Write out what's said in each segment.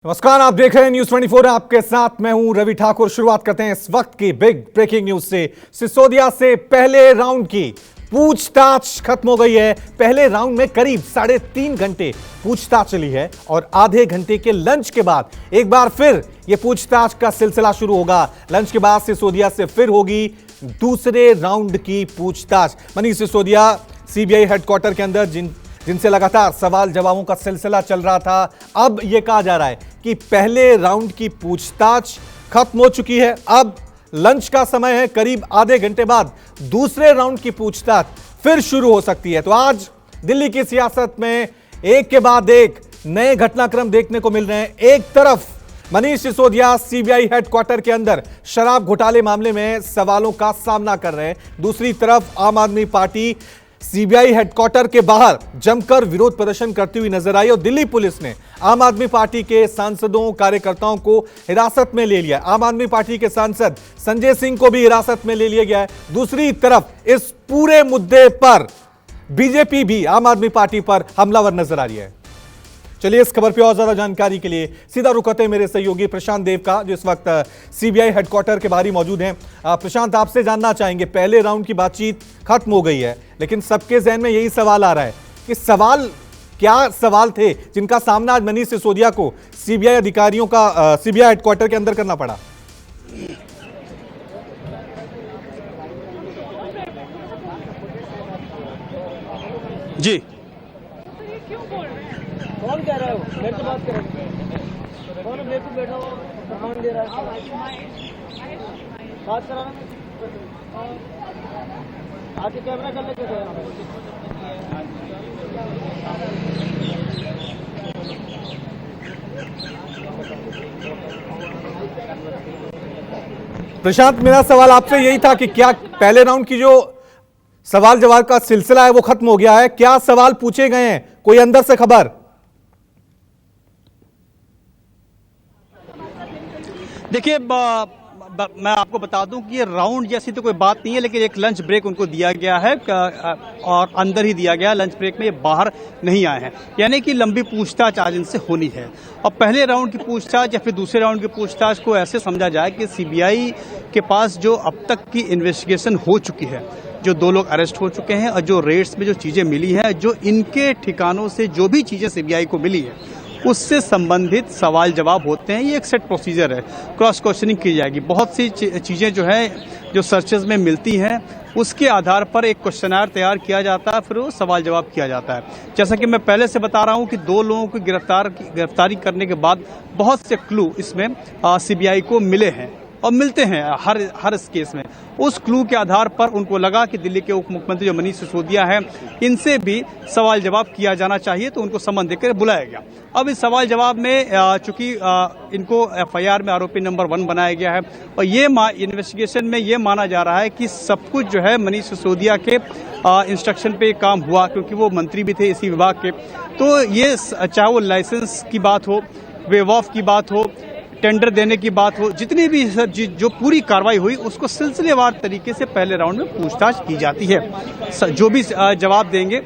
नमस्कार, आप देख रहे हैं न्यूज 24। आपके साथ मैं हूं रवि ठाकुर। शुरुआत करते हैं इस वक्त की बिग ब्रेकिंग न्यूज से। सिसोदिया से पहले राउंड की पूछताछ खत्म हो गई है। पहले राउंड में करीब 3.5 घंटे पूछताछ चली है और आधे घंटे के लंच के बाद एक बार फिर यह पूछताछ का सिलसिला शुरू होगा। लंच के बाद सिसोदिया से फिर होगी दूसरे राउंड की पूछताछ। मनीष सिसोदिया सीबीआई हेडक्वार्टर के अंदर जिनसे लगातार सवाल जवाबों का सिलसिला चल रहा था, अब यह कहा जा रहा है कि पहले राउंड की पूछताछ खत्म हो चुकी है। अब लंच का समय है, करीब आधे घंटे बाद दूसरे राउंड की पूछताछ फिर शुरू हो सकती है। तो आज दिल्ली की सियासत में एक के बाद एक नए घटनाक्रम देखने को मिल रहे हैं। एक तरफ मनीष सिसोदिया सीबीआई हेडक्वार्टर के अंदर शराब घोटाले मामले में सवालों का सामना कर रहे हैं, दूसरी तरफ आम आदमी पार्टी सीबीआई हेडक्वार्टर के बाहर जमकर विरोध प्रदर्शन करती हुई नजर आई और दिल्ली पुलिस ने आम आदमी पार्टी के सांसदों कार्यकर्ताओं को हिरासत में ले लिया। आम आदमी पार्टी के सांसद संजय सिंह को भी हिरासत में ले लिया गया है। दूसरी तरफ इस पूरे मुद्दे पर बीजेपी भी आम आदमी पार्टी पर हमलावर नजर आ रही है। चलिए इस खबर पर और ज्यादा जानकारी के लिए सीधा रुख करते हैं मेरे सहयोगी प्रशांत देव का, जो इस वक्त सीबीआई हेडक्वार्टर के बाहर ही मौजूद हैं। प्रशांत, आपसे जानना चाहेंगे, पहले राउंड की बातचीत खत्म हो गई है, लेकिन सबके जहन में यही सवाल आ रहा है कि क्या सवाल थे जिनका सामना आज मनीष सिसोदिया को सीबीआई अधिकारियों का सीबीआई हेडक्वार्टर के अंदर करना पड़ा? जी, कौन कह रहा है? मेरे से बात कर रहे हो? कौन मेरे को बैठा हुआ सामान दे रहा है? बात कराना आके कैमरा कर लेके प्रशांत, मेरा सवाल आपसे यही था कि क्या पहले राउंड की जो सवाल जवाब का सिलसिला है वो खत्म हो गया है? क्या सवाल पूछे गए हैं, कोई अंदर से खबर? देखिए, मैं आपको बता दूं कि ये राउंड जैसी तो कोई बात नहीं है, लेकिन एक लंच ब्रेक उनको दिया गया है और अंदर ही दिया गया। लंच ब्रेक में ये बाहर नहीं आए हैं, यानी कि लंबी पूछताछ आज इनसे होनी है। और पहले राउंड की पूछताछ या फिर दूसरे राउंड की पूछताछ को ऐसे समझा जाए कि सीबीआई के पास जो अब तक की इन्वेस्टिगेशन हो चुकी है, जो 2 लोग अरेस्ट हो चुके हैं और जो रेड्स में जो चीजें मिली हैं, जो इनके ठिकानों से जो भी चीजें सीबीआई को मिली है उससे संबंधित सवाल जवाब होते हैं। ये एक सेट प्रोसीजर है, क्रॉस क्वेश्चनिंग की जाएगी। बहुत सी चीजें जो है जो सर्चेज में मिलती हैं उसके आधार पर एक क्वेश्चनर तैयार किया जाता है, फिर वो सवाल जवाब किया जाता है। जैसा कि मैं पहले से बता रहा हूं कि 2 लोगों की गिरफ्तारी करने के बाद बहुत से क्लू इसमें सीबीआई को मिले हैं और मिलते हैं हर इस केस में। उस क्लू के आधार पर उनको लगा कि दिल्ली के उप मुख्यमंत्री जो मनीष सिसोदिया हैं, इनसे भी सवाल जवाब किया जाना चाहिए, तो उनको सम्मन देकर बुलाया गया। अब इस सवाल जवाब में चूंकि इनको एफआईआर में आरोपी नंबर 1 बनाया गया है और ये इन्वेस्टिगेशन में ये माना जा रहा है कि सब कुछ जो है मनीष सिसोदिया के इंस्ट्रक्शन पे काम हुआ, क्योंकि वो मंत्री भी थे इसी विभाग के। तो ये चाहे वो लाइसेंस की बात हो, वेव ऑफ की बात हो, टेंडर देने की बात हो, जितनी भी जो पूरी कार्रवाई हुई उसको सिलसिलेवार तरीके से पहले राउंड में पूछताछ की जाती है। जो भी जवाब देंगे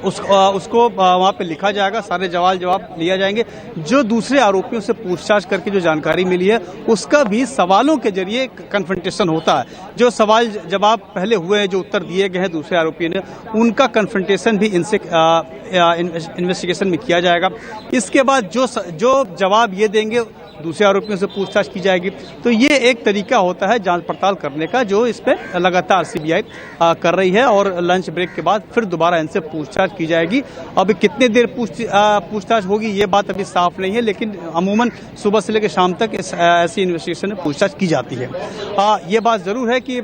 उसको वहां पे लिखा जाएगा, सारे जवाब लिया जाएंगे। जो दूसरे आरोपियों से पूछताछ करके जो जानकारी मिली है उसका भी सवालों के जरिए कन्फ्रंटेशन होता है। जो सवाल जवाब पहले हुए हैं, जो उत्तर दिए गए हैं दूसरे आरोपियों ने, उनका कन्फ्रंटेशन भी इनसे इन्वेस्टिगेशन में किया जाएगा। इसके बाद जो जवाब ये देंगे दूसरे आरोपियों से पूछताछ की जाएगी। तो ये एक तरीका होता है जांच पड़ताल करने का, जो इस पे लगातार सीबीआई कर रही है। और लंच ब्रेक के बाद फिर दोबारा इनसे पूछताछ की जाएगी। अब कितने देर पूछताछ होगी ये बात अभी साफ नहीं है, लेकिन अमूमन सुबह से लेकर शाम तक ऐसी इन्वेस्टिगेशन में पूछताछ की जाती है। ये बात जरूर है कि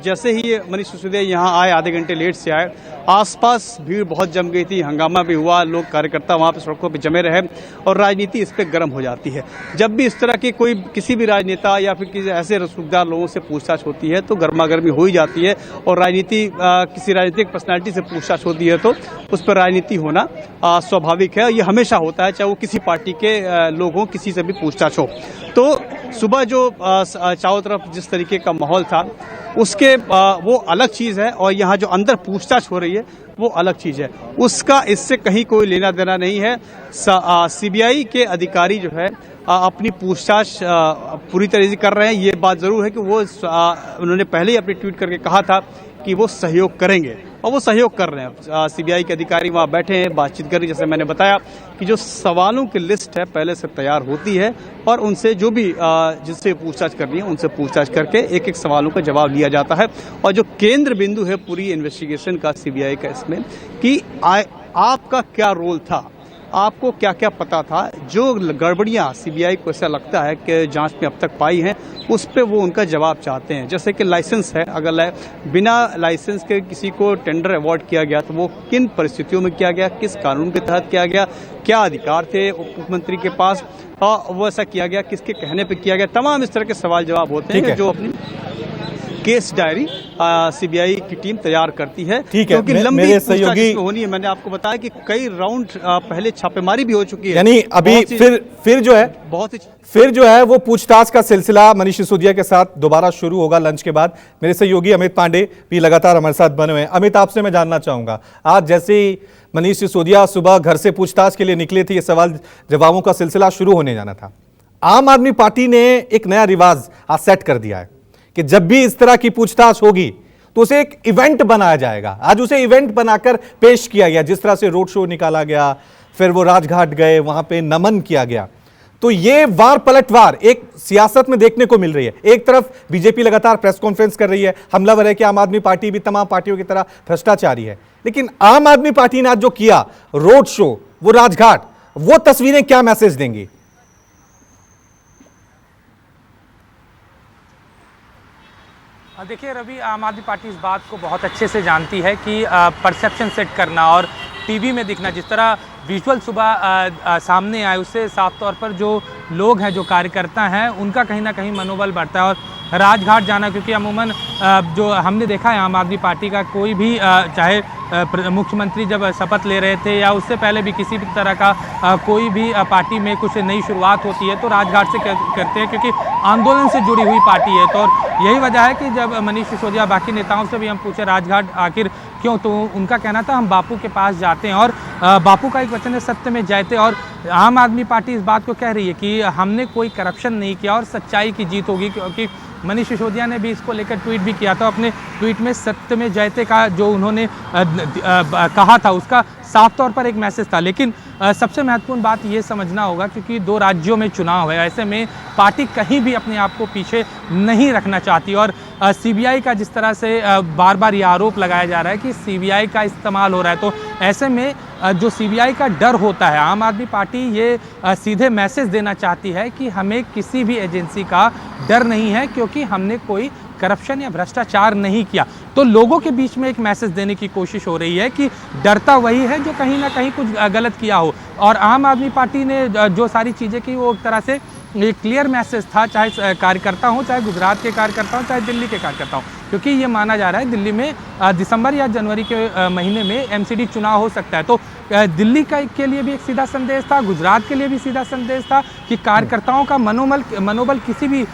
जैसे ही मनीष सिसोदिया यहाँ आए, आधे घंटे लेट से आए, आसपास भीड़ बहुत जम गई थी, हंगामा भी हुआ, लोग कार्यकर्ता वहां पे सड़कों पे जमे रहे और राजनीति इस पे गर्म हो जाती है। जब भी इस तरह की किसी भी राजनेता या फिर किसी ऐसे रसूखदार लोगों से पूछताछ होती है तो गर्मागर्मी हो ही जाती है। और किसी राजनीतिक पर्सनालिटी से पूछताछ होती है तो उस पर राजनीति होना स्वाभाविक है। ये हमेशा होता है, चाहे वो किसी पार्टी के लोग हों, किसी से भी पूछताछ हो। तो सुबह जो चारों तरफ जिस तरीके का माहौल था उसके वो अलग चीज है, और यहाँ जो अंदर पूछताछ हो रही है वो अलग चीज है, उसका इससे कहीं कोई लेना देना नहीं है। सीबीआई के अधिकारी जो है अपनी पूछताछ पूरी तरह से कर रहे हैं। ये बात जरूर है कि वो उन्होंने पहले ही अपने ट्वीट करके कहा था कि वो सहयोग करेंगे और वो सहयोग कर रहे हैं। सीबीआई के अधिकारी वहाँ बैठे हैं, बातचीत कर रहे हैं। जैसे मैंने बताया कि जो सवालों की लिस्ट है पहले से तैयार होती है और उनसे जो भी जिससे पूछताछ करनी है उनसे पूछताछ करके एक एक सवालों का जवाब लिया जाता है। और जो केंद्र बिंदु है पूरी इन्वेस्टिगेशन का सीबीआई का इसमें कि आपका क्या रोल था, आपको क्या क्या पता था, जो गड़बड़ियां सीबीआई को ऐसा लगता है कि जांच में अब तक पाई हैं उस पे वो उनका जवाब चाहते हैं। जैसे कि लाइसेंस है, अगर बिना लाइसेंस के किसी को टेंडर अवार्ड किया गया तो वो किन परिस्थितियों में किया गया, किस कानून के तहत किया गया, क्या अधिकार थे उप मुख्यमंत्री के पास, वो ऐसा किया गया किसके कहने पे किया गया। तमाम इस तरह के सवाल जवाब होते हैं जो अपनी केस डायरी सीबीआई की टीम तैयार करती है। क्योंकि लंबी सहयोगी होनी है। मैंने आपको बताया कि कई राउंड पहले छापेमारी भी हो चुकी है, यानी अभी फिर जो है वो पूछताछ का सिलसिला मनीष सिसोदिया के साथ दोबारा शुरू होगा लंच के बाद। मेरे सहयोगी अमित पांडे भी लगातार हमारे साथ बने हुए हैं। अमित, आपसे मैं जानना चाहूंगा, आज जैसे ही मनीष सिसोदिया सुबह घर से पूछताछ के लिए निकले थे, ये सवाल जवाबों का सिलसिला शुरू होने जाना था। आम आदमी पार्टी ने एक नया रिवाज आज सेट कर दिया है कि जब भी इस तरह की पूछताछ होगी तो उसे एक इवेंट बनाया जाएगा। आज उसे इवेंट बनाकर पेश किया गया, जिस तरह से रोड शो निकाला गया, फिर वो राजघाट गए, वहां पे नमन किया गया। तो ये वार पलटवार एक सियासत में देखने को मिल रही है। एक तरफ बीजेपी लगातार प्रेस कॉन्फ्रेंस कर रही है, हमलावर है कि आम आदमी पार्टी भी तमाम पार्टियों की तरह भ्रष्टाचारी है, लेकिन आम आदमी पार्टी ने आज जो किया रोड शो, वो राजघाट, वो तस्वीरें क्या मैसेज देंगी? देखिए रवि, आम आदमी पार्टी इस बात को बहुत अच्छे से जानती है कि परसेप्शन सेट करना और टीवी में दिखना, जिस तरह विजुअल सुबह सामने आए, उससे साफ तौर पर जो लोग हैं, जो कार्यकर्ता हैं, उनका कहीं ना कहीं मनोबल बढ़ता है। और राजघाट जाना, क्योंकि अमूमन जो हमने देखा है आम आदमी पार्टी का कोई भी, चाहे मुख्यमंत्री जब शपथ ले रहे थे या उससे पहले भी किसी भी तरह का कोई भी पार्टी में कुछ नई शुरुआत होती है तो राजघाट से करते हैं, क्योंकि आंदोलन से जुड़ी हुई पार्टी है। तो यही वजह है कि जब मनीष सिसोदिया, बाकी नेताओं से भी हम पूछे राजघाट आखिर क्यों, तो उनका कहना था हम बापू के पास जाते हैं और बापू का एक वचन है सत्य में जयते। और आम आदमी पार्टी इस बात को कह रही है कि हमने कोई करप्शन नहीं किया और सच्चाई की जीत होगी, क्योंकि मनीष सिसोदिया ने भी इसको लेकर ट्वीट भी किया था। अपने ट्वीट में सत्य में जयते का जो उन्होंने कहा था उसका साफ तौर पर एक मैसेज था। लेकिन सबसे महत्वपूर्ण बात ये समझना होगा, क्योंकि 2 राज्यों में चुनाव है, ऐसे में पार्टी कहीं भी अपने आप को पीछे नहीं रखना चाहती। और सीबीआई का जिस तरह से बार बार ये आरोप लगाया जा रहा है कि सीबीआई का इस्तेमाल हो रहा है, तो ऐसे में जो सीबीआई का डर होता है, आम आदमी पार्टी ये सीधे मैसेज देना चाहती है कि हमें किसी भी एजेंसी का डर नहीं है, क्योंकि हमने कोई करप्शन या भ्रष्टाचार नहीं किया। तो लोगों के बीच में एक मैसेज देने की कोशिश हो रही है कि डरता वही है जो कहीं ना कहीं कुछ गलत किया हो। और आम आदमी पार्टी ने जो सारी चीज़ें की वो एक तरह से एक क्लियर मैसेज था, चाहे कार्यकर्ता हो, चाहे गुजरात के कार्यकर्ता हो, चाहे दिल्ली के कार्यकर्ता हो, क्योंकि ये माना जा रहा है दिल्ली में दिसंबर या जनवरी के महीने में एमसीडी चुनाव हो सकता है। तो दिल्ली के लिए भी एक सीधा संदेश था, गुजरात के लिए भी सीधा संदेश था कि कार्यकर्ताओं का मनोबल किसी भी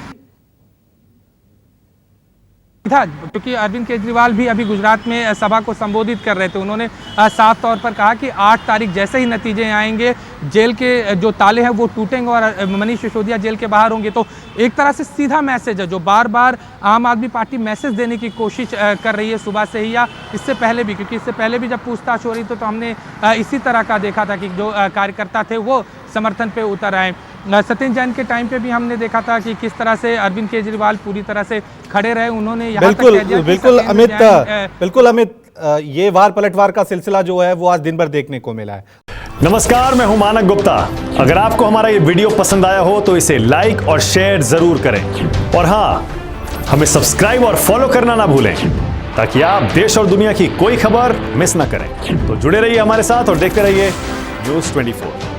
था, क्योंकि अरविंद केजरीवाल भी अभी गुजरात में सभा को संबोधित कर रहे थे। उन्होंने साफ तौर पर कहा कि 8 तारीख जैसे ही नतीजे आएंगे, जेल के जो ताले हैं वो टूटेंगे और मनीष सिसोदिया जेल के बाहर होंगे। तो एक तरह से सीधा मैसेज है जो बार बार आम आदमी पार्टी मैसेज देने की कोशिश कर रही है सुबह से ही, या इससे पहले भी, क्योंकि इससे पहले भी जब पूछताछ हो रही तो हमने इसी तरह का देखा था कि जो कार्यकर्ता थे वो समर्थन पे उतर आए। सत्येंद्र जैन के टाइम पे भी हमने देखा था कि किस तरह से अरविंद केजरीवाल पूरी तरह से खड़े रहे। उन्होंने यहाँ तक कह दिया बिल्कुल अमित, ये वार पलटवार का सिलसिला जो है वो आज दिन भर देखने को मिला है। नमस्कार, मैं हूं मानक गुप्ता। अगर आपको हमारा ये वीडियो पसंद आया हो तो इसे लाइक और शेयर जरूर करें, और हाँ, हमें सब्सक्राइब और फॉलो करना ना भूलें, ताकि आप देश और दुनिया की कोई खबर मिस ना करें। तो जुड़े रहिए हमारे साथ और देखते रहिए न्यूज़ 24।